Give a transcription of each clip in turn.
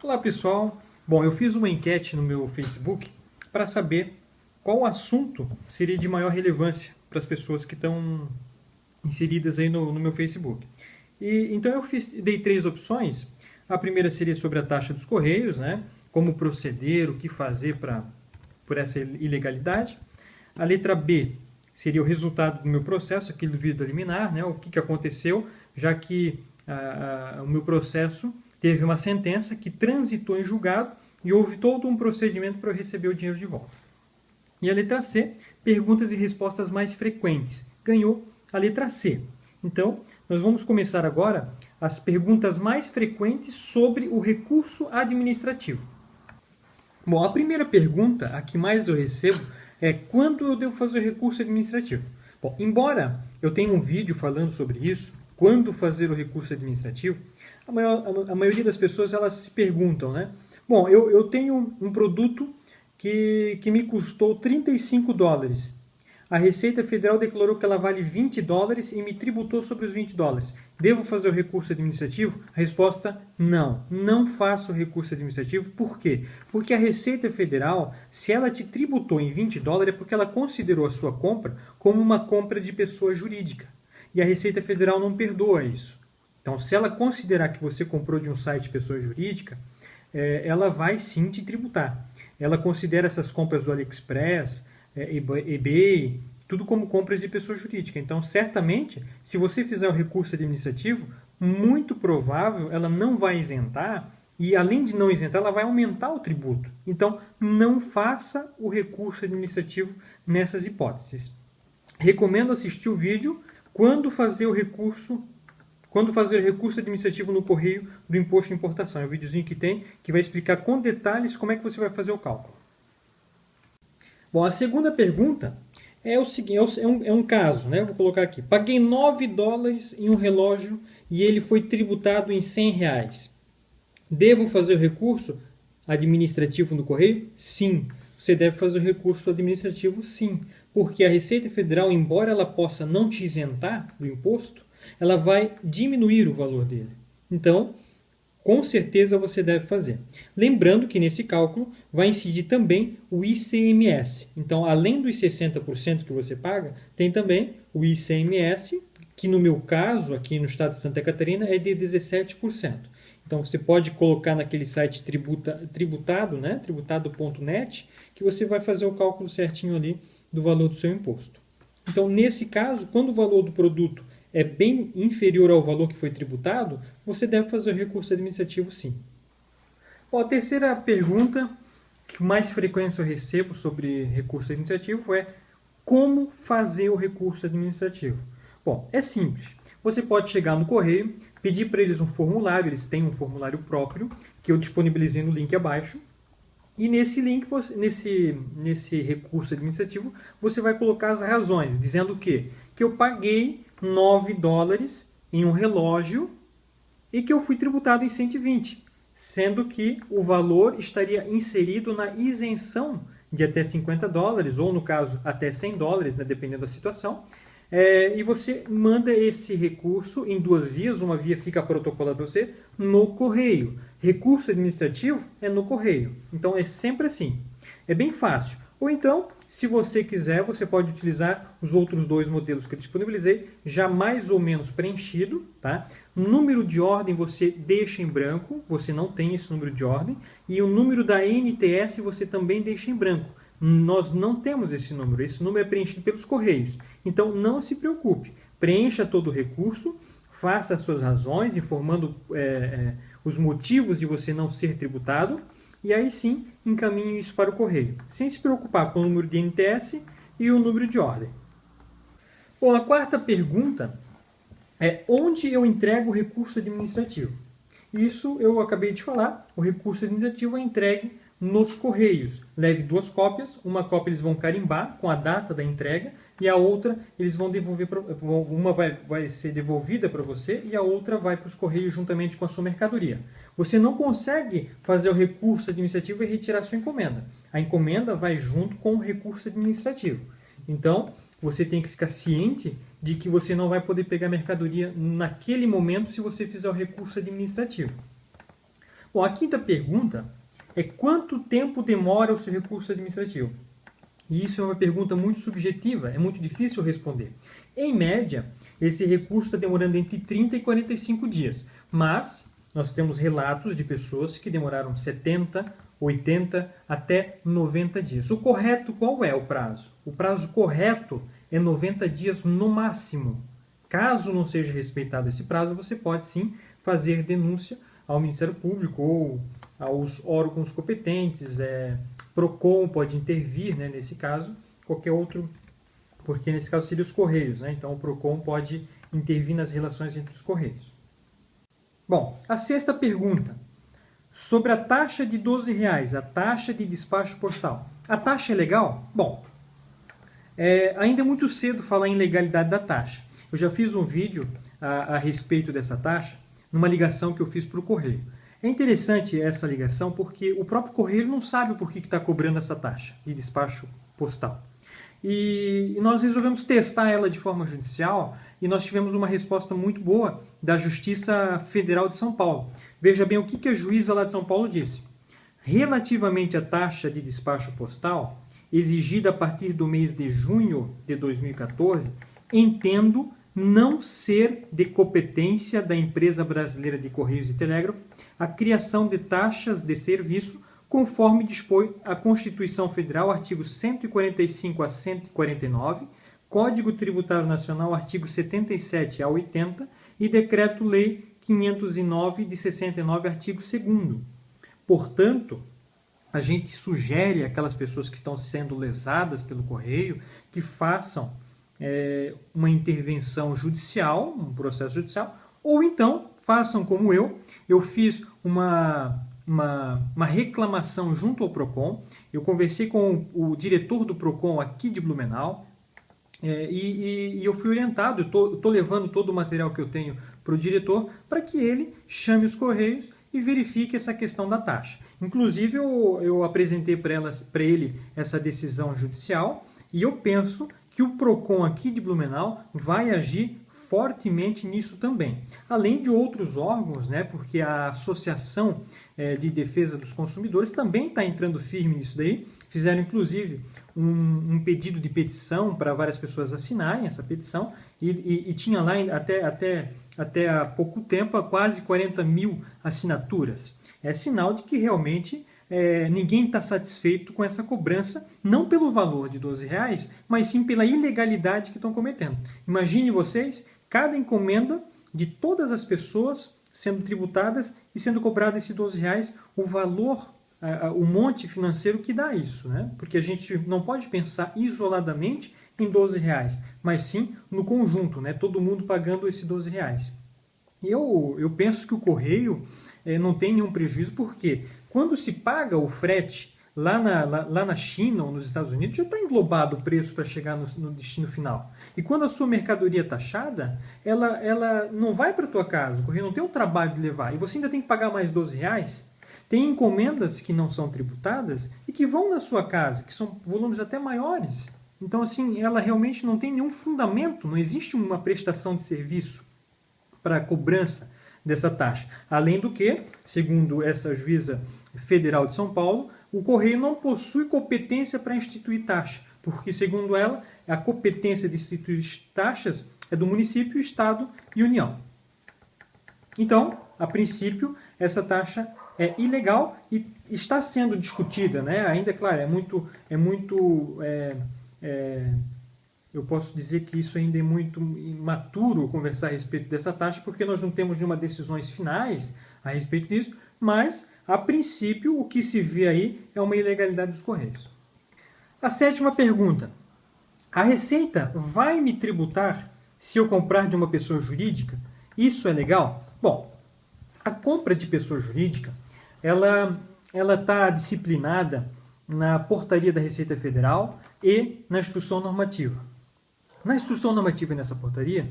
Olá pessoal, bom, eu fiz uma enquete no meu Facebook para saber qual assunto seria de maior relevância para as pessoas que estão inseridas aí no meu Facebook. Então dei três opções. A primeira seria sobre a taxa dos Correios, né? Como proceder, o que fazer por essa ilegalidade. A letra B seria o resultado do meu processo, aquele do vídeo liminar, né? O que aconteceu, já que o meu processo teve uma sentença que transitou em julgado e houve todo um procedimento para eu receber o dinheiro de volta. E a letra C, perguntas e respostas mais frequentes. Ganhou a letra C. Então, nós vamos começar agora as perguntas mais frequentes sobre o recurso administrativo. Bom, a primeira pergunta, a que mais eu recebo, é quando eu devo fazer o recurso administrativo? Bom, embora eu tenha um vídeo falando sobre isso, quando fazer o recurso administrativo, a maioria das pessoas elas se perguntam, né? Bom, eu tenho um produto que me custou 35 dólares. A Receita Federal declarou que ela vale 20 dólares e me tributou sobre os 20 dólares. Devo fazer o recurso administrativo? A resposta, não. Não faço o recurso administrativo. Por quê? Porque a Receita Federal, se ela te tributou em 20 dólares, é porque ela considerou a sua compra como uma compra de pessoa jurídica. E a Receita Federal não perdoa isso. Então, se ela considerar que você comprou de um site de pessoa jurídica, ela vai sim te tributar. Ela considera essas compras do AliExpress, eBay, tudo como compras de pessoa jurídica. Então, certamente, se você fizer o recurso administrativo, muito provável ela não vai isentar e, além de não isentar, ela vai aumentar o tributo. Então, não faça o recurso administrativo nessas hipóteses. Recomendo assistir o vídeo quando fazer o recurso administrativo no correio do imposto de importação. É um videozinho que tem que vai explicar com detalhes como é que você vai fazer o cálculo. Bom, a segunda pergunta é o seguinte, é um caso, né? Eu vou colocar aqui. Paguei 9 dólares em um relógio e ele foi tributado em 100 reais. Devo fazer o recurso administrativo no correio? Sim. Você deve fazer o recurso administrativo, sim. Porque a Receita Federal, embora ela possa não te isentar do imposto, ela vai diminuir o valor dele. Então, com certeza você deve fazer. Lembrando que nesse cálculo vai incidir também o ICMS. Então, além dos 60% que você paga, tem também o ICMS, que no meu caso, aqui no estado de Santa Catarina, é de 17%. Então, você pode colocar naquele site tributado, né? tributado.net, que você vai fazer o cálculo certinho ali do valor do seu imposto. Então, nesse caso, quando o valor do produto é bem inferior ao valor que foi tributado, você deve fazer o recurso administrativo, sim. Bom, a terceira pergunta que mais frequência eu recebo sobre recurso administrativo é como fazer o recurso administrativo. Bom, é simples. Você pode chegar no correio, pedir para eles um formulário, eles têm um formulário próprio, que eu disponibilizei no link abaixo, e nesse link, nesse recurso administrativo, você vai colocar as razões, dizendo o quê? Que eu paguei 9 dólares em um relógio e que eu fui tributado em 120, sendo que o valor estaria inserido na isenção de até 50 dólares, ou no caso até 100 dólares, né, dependendo da situação. E você manda esse recurso em duas vias, uma via fica protocolada para você no correio. Recurso administrativo é no correio, então é sempre assim. É bem fácil. Ou então, se você quiser, você pode utilizar os outros dois modelos que eu disponibilizei, já mais ou menos preenchido. Tá? Número de ordem você deixa em branco, você não tem esse número de ordem. E o número da NTS você também deixa em branco. Nós não temos esse número é preenchido pelos Correios. Então, não se preocupe, preencha todo o recurso, faça as suas razões, informando os motivos de você não ser tributado, e aí sim encaminhe isso para o correio, sem se preocupar com o número de NTS e o número de ordem. Bom, a quarta pergunta é onde eu entrego o recurso administrativo. Isso eu acabei de falar, o recurso administrativo é entregue nos correios. Leve 2 cópias, uma cópia eles vão carimbar com a data da entrega e a outra eles vão devolver, uma vai ser devolvida para você e a outra vai para os correios juntamente com a sua mercadoria. Você não consegue fazer o recurso administrativo e retirar a sua encomenda. A encomenda vai junto com o recurso administrativo. Então, você tem que ficar ciente de que você não vai poder pegar a mercadoria naquele momento se você fizer o recurso administrativo. Bom, a quinta pergunta é quanto tempo demora o seu recurso administrativo? E isso é uma pergunta muito subjetiva, é muito difícil responder. Em média, esse recurso está demorando entre 30 e 45 dias, mas nós temos relatos de pessoas que demoraram 70, 80 até 90 dias. O correto qual é o prazo? O prazo correto é 90 dias no máximo. Caso não seja respeitado esse prazo, você pode sim fazer denúncia ao Ministério Público ou aos órgãos competentes. PROCON pode intervir, né, nesse caso, qualquer outro, porque nesse caso seria os Correios, né? Então o PROCON pode intervir nas relações entre os Correios. Bom, a sexta pergunta, sobre a taxa de R$12, a taxa de despacho postal. A taxa é legal? Bom, ainda é muito cedo falar em legalidade da taxa. Eu já fiz um vídeo a respeito dessa taxa, numa ligação que eu fiz para o Correio. É interessante essa ligação porque o próprio Correio não sabe por que está cobrando essa taxa de despacho postal. E nós resolvemos testar ela de forma judicial e nós tivemos uma resposta muito boa da Justiça Federal de São Paulo. Veja bem o que a juíza lá de São Paulo disse. Relativamente à taxa de despacho postal, exigida a partir do mês de junho de 2014, entendo não ser de competência da Empresa Brasileira de Correios e Telégrafo a criação de taxas de serviço, conforme dispõe a Constituição Federal, artigos 145 a 149, Código Tributário Nacional, artigos 77 a 80 e Decreto-Lei 509 de 69, artigo 2º. Portanto, a gente sugere àquelas pessoas que estão sendo lesadas pelo Correio que façam uma intervenção judicial, um processo judicial, ou então façam como eu fiz uma reclamação junto ao PROCON, eu conversei com o diretor do PROCON aqui de Blumenau, e eu fui orientado, eu estou levando todo o material que eu tenho para o diretor, para que ele chame os Correios e verifique essa questão da taxa. Inclusive, eu apresentei para ele essa decisão judicial, e eu penso que o PROCON aqui de Blumenau vai agir fortemente nisso também. Além de outros órgãos, né, porque a Associação de Defesa dos Consumidores também está entrando firme nisso daí. Fizeram, inclusive, um pedido de petição para várias pessoas assinarem essa petição e tinha lá até há pouco tempo quase 40 mil assinaturas. É sinal de que realmente ninguém está satisfeito com essa cobrança, não pelo valor de R$12, mas sim pela ilegalidade que estão cometendo. Imagine vocês, cada encomenda de todas as pessoas sendo tributadas e sendo cobrado esses R$12, o valor, o monte financeiro que dá isso, né? Porque a gente não pode pensar isoladamente em R$12, mas sim no conjunto, né? Todo mundo pagando esses R$12. E eu penso que o Correio não tem nenhum prejuízo, porque quando se paga o frete lá na China ou nos Estados Unidos, já está englobado o preço para chegar no destino final. E quando a sua mercadoria é taxada, ela não vai para a tua casa, o Correio não tem o trabalho de levar, e você ainda tem que pagar mais R$12. Tem encomendas que não são tributadas e que vão na sua casa, que são volumes até maiores. Então, assim, ela realmente não tem nenhum fundamento, não existe uma prestação de serviço para a cobrança dessa taxa. Além do que, segundo essa juíza federal de São Paulo, o Correio não possui competência para instituir taxa, porque, segundo ela, a competência de instituir taxas é do município, estado e União. Então, a princípio, essa taxa é ilegal e está sendo discutida, né? Ainda, claro, eu posso dizer que isso ainda é muito imaturo conversar a respeito dessa taxa, porque nós não temos nenhuma decisões finais a respeito disso, mas, a princípio, o que se vê aí é uma ilegalidade dos Correios. A sétima pergunta. A Receita vai me tributar se eu comprar de uma pessoa jurídica? Isso é legal? Bom, a compra de pessoa jurídica, ela está disciplinada na portaria da Receita Federal e na instrução normativa. Na instrução normativa e nessa portaria,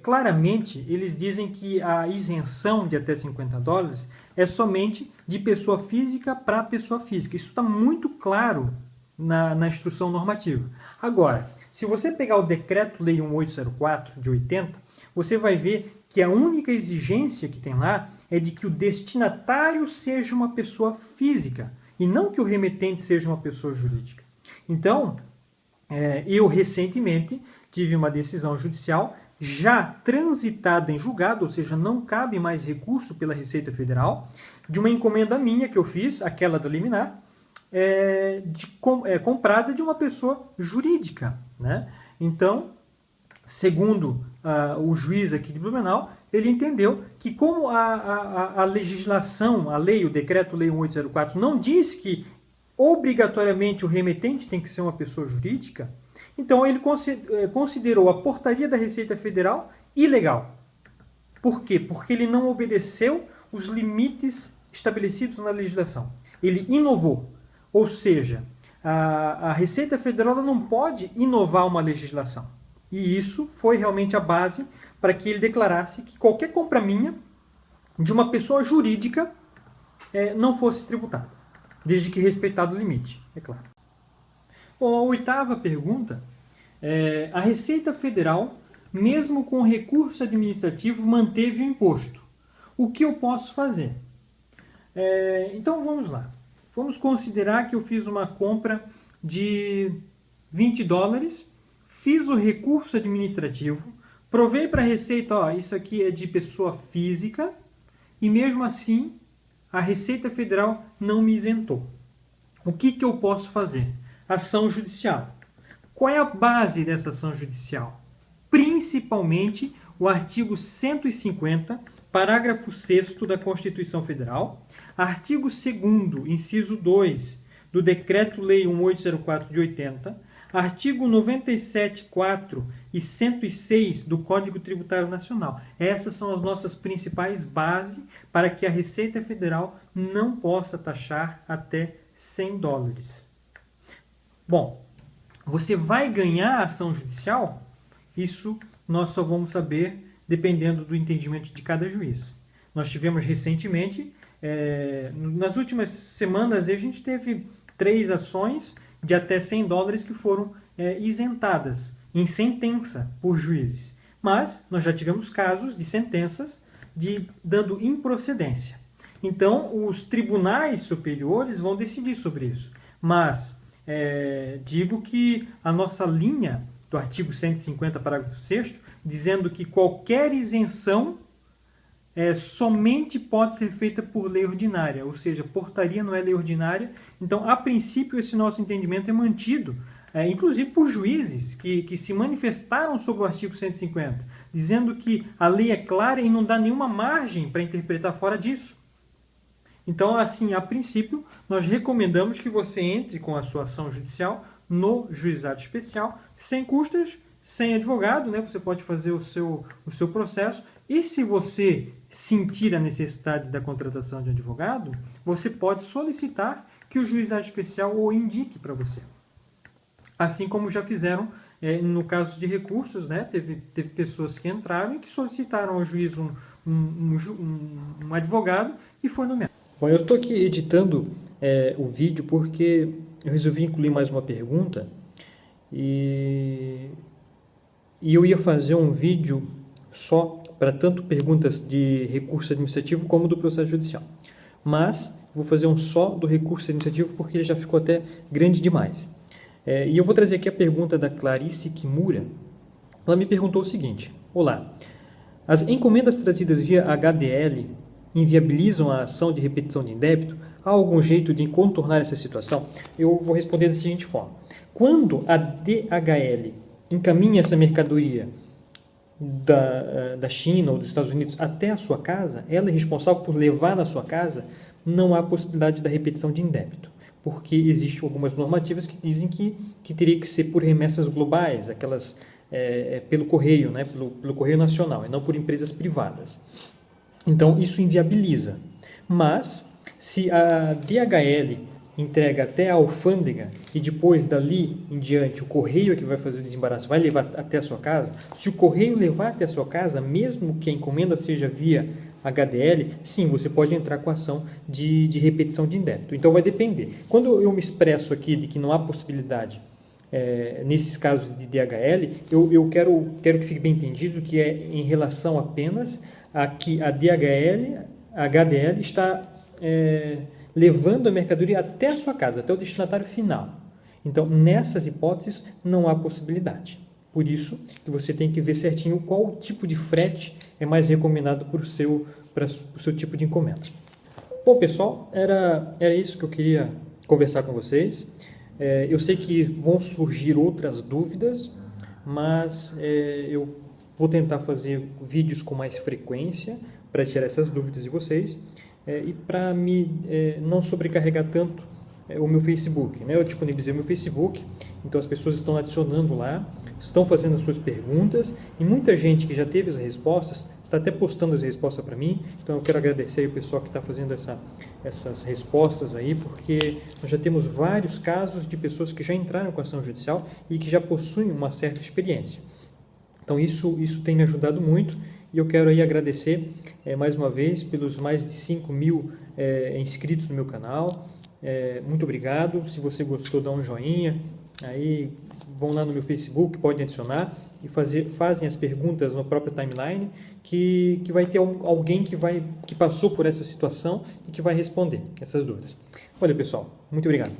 claramente eles dizem que a isenção de até $50 é somente de pessoa física para pessoa física. Isso está muito claro na instrução normativa. Agora, se você pegar o Decreto-Lei 1804 de 80, você vai ver que a única exigência que tem lá é de que o destinatário seja uma pessoa física e não que o remetente seja uma pessoa jurídica. Então, eu recentemente tive uma decisão judicial já transitada em julgado, ou seja, não cabe mais recurso pela Receita Federal, de uma encomenda minha que eu fiz, aquela da liminar, comprada de uma pessoa jurídica, né? Então, segundo o juiz aqui de Blumenau, ele entendeu que como a legislação, a lei, o Decreto-Lei 1804, não diz que obrigatoriamente o remetente tem que ser uma pessoa jurídica, então ele considerou a portaria da Receita Federal ilegal. Por quê? Porque ele não obedeceu os limites estabelecidos na legislação. Ele inovou. Ou seja, a Receita Federal não pode inovar uma legislação. E isso foi realmente a base para que ele declarasse que qualquer compra minha de uma pessoa jurídica não fosse tributada, desde que respeitado o limite, é claro. Bom, a oitava pergunta a Receita Federal, mesmo com recurso administrativo, manteve o imposto. O que eu posso fazer? Então vamos lá. Vamos considerar que eu fiz uma compra de $20, fiz o recurso administrativo, provei para a Receita, isso aqui é de pessoa física, e mesmo assim a Receita Federal não me isentou. O que eu posso fazer? Ação judicial. Qual é a base dessa ação judicial? Principalmente o artigo 150, parágrafo 6º da Constituição Federal, artigo 2º, inciso 2, do Decreto-Lei 1804 de 80, artigo 97.4 e 106 do Código Tributário Nacional. Essas são as nossas principais bases para que a Receita Federal não possa taxar até $100. Bom, você vai ganhar a ação judicial? Isso nós só vamos saber dependendo do entendimento de cada juiz. Nós tivemos recentemente, nas últimas semanas, a gente teve 3 ações de até $100 que foram isentadas em sentença por juízes. Mas nós já tivemos casos de sentenças dando improcedência. Então, os tribunais superiores vão decidir sobre isso. Mas digo que a nossa linha do artigo 150, parágrafo 6º, dizendo que qualquer isenção somente pode ser feita por lei ordinária, ou seja, portaria não é lei ordinária. Então, a princípio, esse nosso entendimento é mantido, inclusive por juízes que se manifestaram sobre o artigo 150, dizendo que a lei é clara e não dá nenhuma margem para interpretar fora disso. Então, assim, a princípio, nós recomendamos que você entre com a sua ação judicial no juizado especial, sem custas, sem advogado, né? Você pode fazer o seu processo. E se você sentir a necessidade da contratação de um advogado, você pode solicitar que o juizado especial o indique para você. Assim como já fizeram no caso de recursos, né? Teve pessoas que entraram e que solicitaram ao juiz um advogado e foi nomeado. Bom, eu estou aqui editando o vídeo porque eu resolvi incluir mais uma pergunta e eu ia fazer um vídeo só para tanto perguntas de recurso administrativo como do processo judicial. Mas vou fazer um só do recurso administrativo porque ele já ficou até grande demais. E eu vou trazer aqui a pergunta da Clarice Kimura. Ela me perguntou o seguinte: olá, as encomendas trazidas via HDL inviabilizam a ação de repetição de indébito? Há algum jeito de contornar essa situação? Eu vou responder da seguinte forma. Quando a DHL encaminha essa mercadoria da China ou dos Estados Unidos até a sua casa, ela é responsável por levar na sua casa, não há possibilidade da repetição de indébito, porque existem algumas normativas que dizem que teria que ser por remessas globais, aquelas pelo correio, né, pelo correio nacional, e não por empresas privadas. Então, isso inviabiliza. Mas, se a DHL entrega até a alfândega e depois, dali em diante, o correio que vai fazer o desembaraço vai levar até a sua casa, se o correio levar até a sua casa, mesmo que a encomenda seja via HDL, sim, você pode entrar com ação de repetição de indébito. Então vai depender. Quando eu me expresso aqui de que não há possibilidade nesses casos de DHL, eu quero que fique bem entendido que é em relação apenas a que a HDL está levando a mercadoria até a sua casa, até o destinatário final. Então, nessas hipóteses, não há possibilidade. Por isso, que você tem que ver certinho qual tipo de frete é mais recomendado para o seu tipo de encomenda. Bom, pessoal, era isso que eu queria conversar com vocês. Eu sei que vão surgir outras dúvidas, mas eu vou tentar fazer vídeos com mais frequência para tirar essas dúvidas de vocês e para não sobrecarregar tanto o meu Facebook, né? Eu disponibilizei o meu Facebook, então as pessoas estão adicionando lá, estão fazendo as suas perguntas e muita gente que já teve as respostas está até postando as respostas para mim. Então eu quero agradecer aí o pessoal que está fazendo essas respostas aí, porque nós já temos vários casos de pessoas que já entraram com ação judicial e que já possuem uma certa experiência. Então isso tem me ajudado muito e eu quero aí agradecer mais uma vez pelos mais de 5.000 inscritos no meu canal. Muito obrigado. Se você gostou, dá um joinha. Aí vão lá no meu Facebook, podem adicionar e fazem as perguntas no próprio timeline que vai ter alguém que passou por essa situação e que vai responder essas dúvidas. Olha, pessoal, muito obrigado.